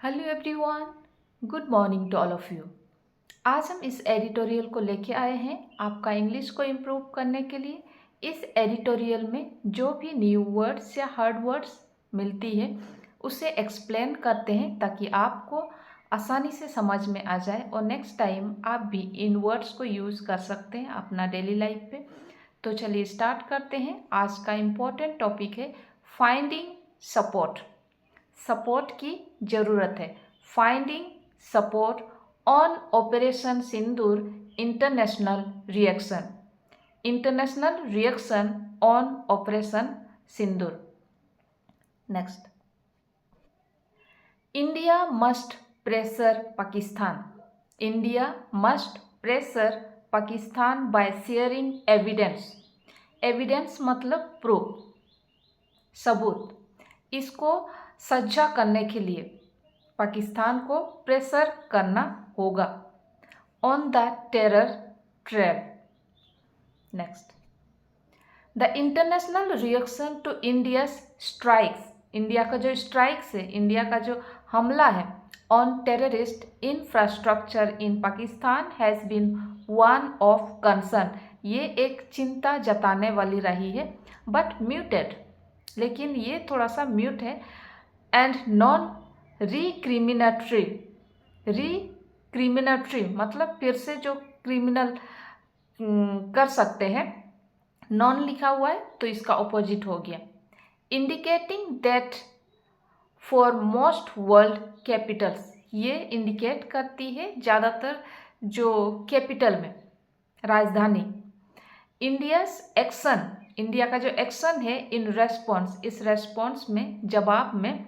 Hello everyone, good morning to all of you. आज हम इस एडिटोरियल को लेके आए हैं आपका इंग्लिश को इम्प्रूव करने के लिए। इस एडिटोरियल में जो भी न्यू वर्ड्स या हार्ड वर्ड्स मिलती है उसे एक्सप्लेन करते हैं ताकि आपको आसानी से समझ में आ जाए और नेक्स्ट टाइम आप भी इन वर्ड्स को यूज़ कर सकते हैं अपना डेली लाइफ पे। तो चलिए स्टार्ट करते हैं। आज का इम्पोर्टेंट टॉपिक है फाइंडिंग सपोर्ट। सपोर्ट की ज़रूरत है। Finding support on operation Sindoor international reaction. International reaction on operation Sindoor. Next, India must pressure Pakistan. India must pressure Pakistan by sharing evidence. Evidence मतलब प्रूफ, सबूत। इसको सज्जा करने के लिए पाकिस्तान को प्रेशर करना होगा on the terror trail. Next, the international reaction to India strikes. India का जो स्ट्राइक्स है, इंडिया का जो हमला है on terrorist infrastructure in Pakistan has been one of concern. ये एक चिंता जताने वाली रही है, बट म्यूटेड, लेकिन ये थोड़ा सा म्यूट है। And non रिक्रिमिनेटरी। रिक्रिमिनेटरी मतलब फिर से जो क्रिमिनल कर सकते हैं, नॉन लिखा हुआ है तो इसका ऑपोजिट हो गया। Indicating that for most world Capitals. ये इंडिकेट करती है ज़्यादातर जो कैपिटल में, राजधानी। इंडियाज एक्शन, इंडिया का जो एक्शन है इन रेस्पॉन्स, इस रेस्पॉन्स में, जवाब में,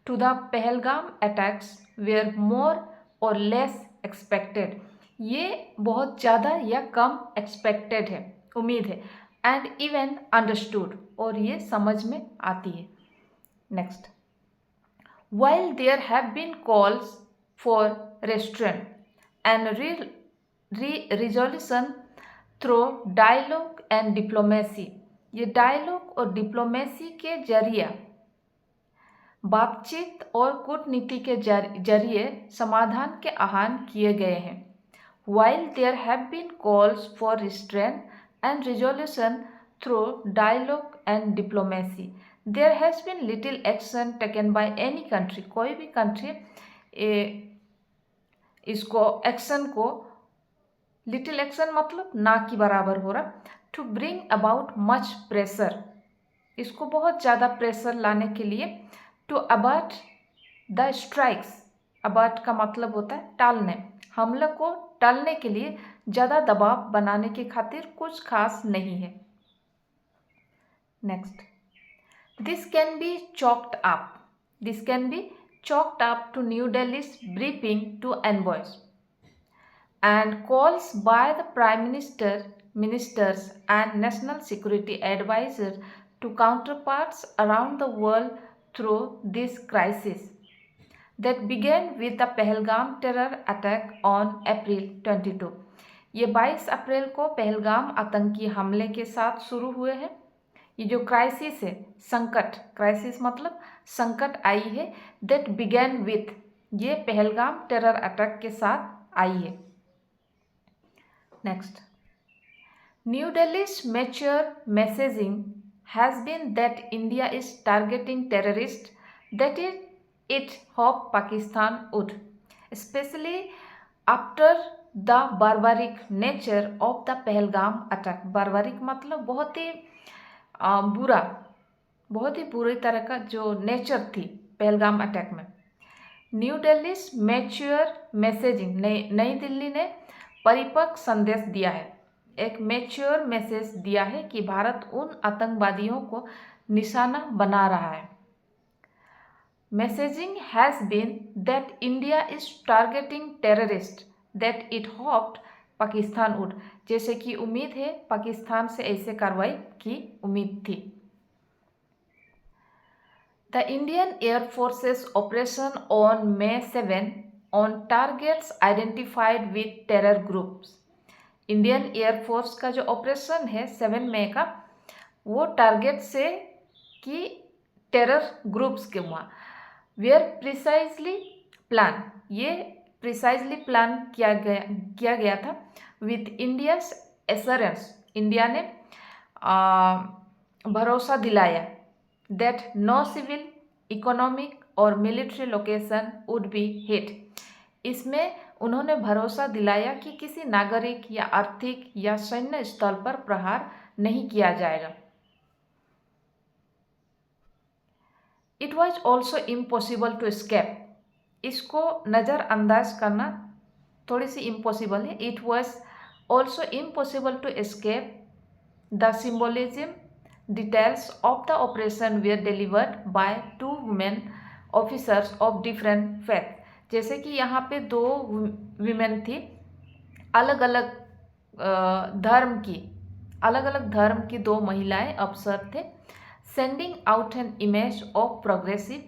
to the Pahalgam attacks were more or less expected. ये बहुत ज़्यादा या कम एक्सपेक्टेड है, उम्मीद है। एंड इवन अंडरस्टूड, और ये समझ में आती है। Next, while there have been calls for restraint and resolution through dialogue and diplomacy. ये डायलॉग और डिप्लोमेसी के जरिए, बातचीत और कूटनीति के जरिए समाधान के आह्वान किए गए हैं। While there have been calls for restraint and resolution through dialogue and diplomacy, there has been little action taken by any country. कोई भी कंट्री इसको एक्शन को, लिटिल एक्शन मतलब ना की बराबर हो रहा, to bring about much pressure, इसको बहुत ज़्यादा प्रेशर लाने के लिए, to abort the strikes. Abort का मतलब होता है टालने, हमले को टालने के लिए ज़्यादा दबाव बनाने की खातिर कुछ खास नहीं है। Next, this can be chalked up. This can be chalked up to new Delhi's briefing to envoys and calls by the Prime Minister, ministers and National Security Advisor to counterparts around the world through this crisis that began with the Pahalgam terror attack on April 22। ये 22 अप्रैल को पहलगाम आतंकी हमले के साथ शुरू हुए हैं। ये जो क्राइसिस है, संकट, क्राइसिस मतलब संकट आई है, that began with, ये पहलगाम टेरर अटैक के साथ आई है। Next, New Delhi's mature messaging has been that India is targeting terrorists that it hoped Pakistan would, especially after the barbaric nature of the Pahalgam attack। barbaric मतलब बहुत ही बुरा, बहुत ही बुरी तरह का जो नेचर थी पहलगाम अटैक में। न्यू दिल्ली मैच्योर मैसेजिंग, नई दिल्ली ने परिपक्व संदेश दिया है, एक मैच्योर मैसेज दिया है कि भारत उन आतंकवादियों को निशाना बना रहा है। Messaging has been that India is targeting terrorist that it hoped Pakistan would, जैसे कि उम्मीद है पाकिस्तान से ऐसे कार्रवाई की उम्मीद थी। The Indian Air Force's operation on May 7 on targets identified with terror groups। Indian air force का जो ऑपरेशन है 7 मई का, वो टारगेट से कि टेरर ग्रुप्स के वहाँ, वेयर प्रिसाइजली प्लान, ये प्रिसाइजली प्लान किया गया था विथ इंडियाज एश्योरेंस, इंडिया ने भरोसा दिलाया दैट नो सिविल, इकोनॉमिक और military location would be hit. इसमें उन्होंने भरोसा दिलाया कि किसी नागरिक या आर्थिक या सैन्य स्थल पर प्रहार नहीं किया जाएगा। It was also impossible to escape, इसको नज़रअंदाज करना थोड़ी सी इम्पॉसिबल है। It was also impossible to escape the symbolism, details of the operation were delivered by two women officers of different faith. जैसे कि यहाँ पे दो वीमेन थी, अलग अलग धर्म की दो महिलाएं अफसर थे, sending out an image of progressive,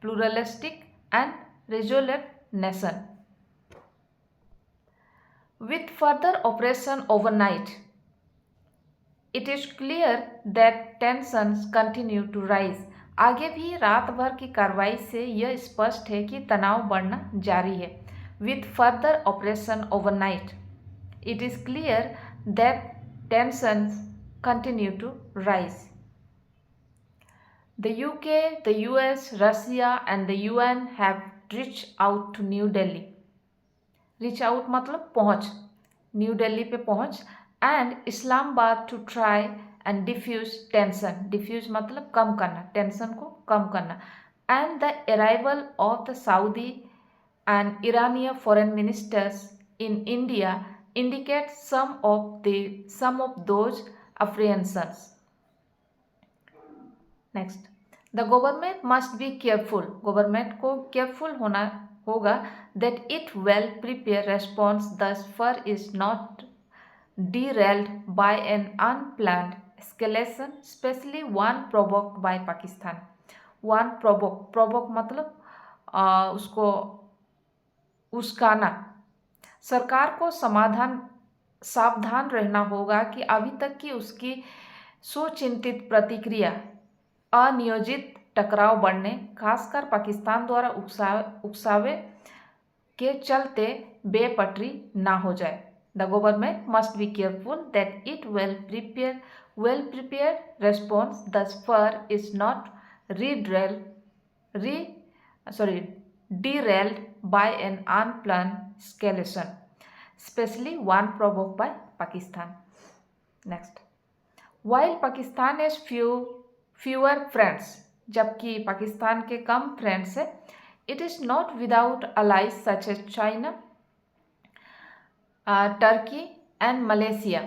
pluralistic and resolute nation. With further operation overnight, it is clear that tensions continue to rise. आगे भी रात भर की कार्रवाई से यह स्पष्ट है कि तनाव बढ़ना जारी है। With further operation overnight, it is clear that tensions continue to rise. The UK, the US, Russia and the UN have reach out to New Delhi. Reach out मतलब पहुँच, न्यू दिल्ली पे पहुँच, and Islamabad to try and diffuse tension. Diffuse मतलब कम करना, tension को कम करना. And the arrival of the Saudi and Iranian foreign ministers in India indicates some of those apprehensions. Next. The government must be careful. Government को careful होना होगा that it well prepared response thus far is not derailed by an unplanned escalation, especially one provoked by Pakistan. One provoke मतलब उसको उस्काना। सरकार को सावधान रहना होगा कि अभी तक की उसकी सुचिंतित प्रतिक्रिया अनियोजित टकराव बढ़ने, खासकर पाकिस्तान द्वारा उकसावे के चलते बेपटरी ना हो जाए। The government must be careful that it well prepared response thus far is not derailed by an unplanned escalation, especially one provoked by Pakistan. Next. While Pakistan has fewer friends, जबकि पाकिस्तान के कम फ्रेंड्स है, it is not without allies such as China, Turkey and Malaysia.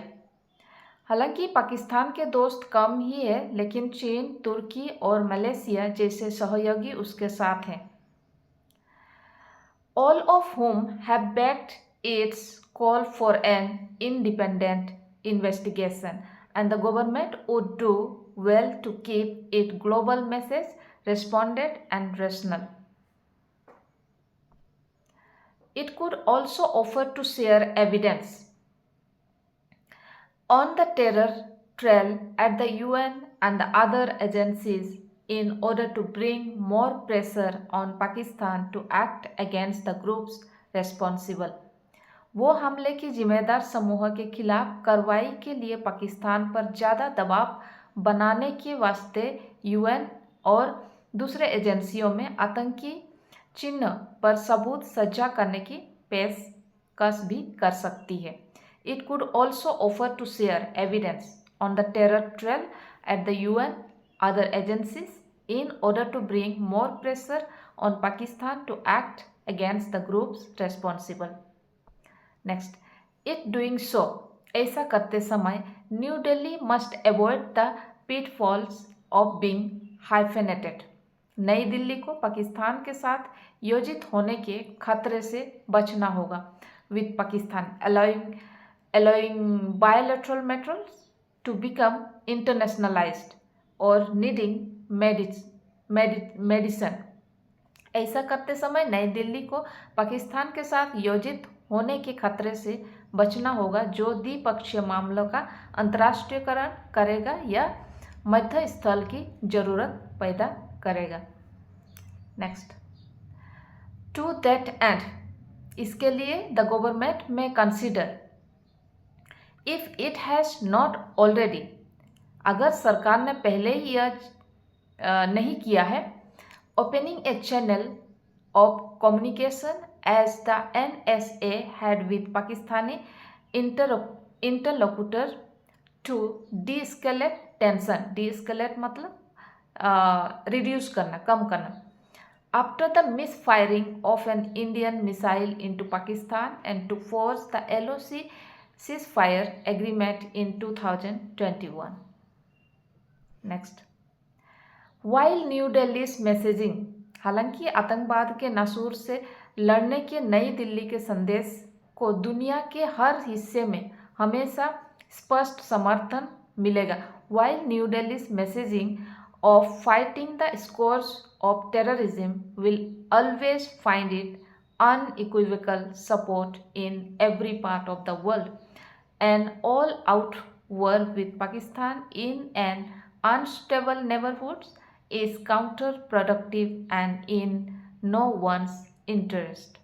हालांकि पाकिस्तान के दोस्त कम ही है, लेकिन चीन, तुर्की और मलेशिया जैसे सहयोगी उसके साथ हैं। All of whom have backed its call for an independent investigation, and the government would do well to keep its global message responded and rational. It could also offer to share evidence on the terror trail at the UN and the other agencies in order to bring more pressure on Pakistan to act against the groups responsible. वो हमले की जिम्मेदार समूह के खिलाफ कार्रवाई के लिए पाकिस्तान पर ज़्यादा दबाव बनाने के वास्ते UN और दूसरे एजेंसियों में आतंकी चिन्ह पर सबूत सज्जा करने की पेशकश भी कर सकती है। It could also offer to share evidence on the terror trail at the UN other agencies in order to bring more pressure on Pakistan to act against the groups responsible. Next, it doing so, ऐसा करते समय new Delhi must avoid the pitfalls of being hyphenated. नई दिल्ली को पाकिस्तान के साथ योजित होने के खतरे से बचना होगा। With Pakistan allowing bilateral matters to become internationalized or needing medicine. ऐसा करते समय नई दिल्ली को पाकिस्तान के साथ योजित होने के खतरे से बचना होगा, जो द्विपक्षीय मामलों का अंतर्राष्ट्रीयकरण करेगा या मध्य स्थल की जरूरत पैदा करेगा। नेक्स्ट, टू दैट एंड, इसके लिए the government may consider, if it has not already, अगर सरकार ने पहले ही यह नहीं किया है, opening a channel of communication as the NSA had with Pakistani interlocutor to de-escalate tension, de-escalate मतलब रिड्यूस करना, कम करना, after the misfiring of an Indian missile into Pakistan and to force the LOC ceasefire agreement in 2021. Next, while New Delhi's messaging, हालांकि आतंकवाद के नासूर से लड़ने के नई दिल्ली के संदेश को दुनिया के हर हिस्से में हमेशा स्पष्ट समर्थन मिलेगा. While New Delhi's messaging of fighting the scourge of terrorism will always find it unequivocal support in every part of the world, an all-out war with Pakistan in an unstable neighborhood is counterproductive and in no one's interest.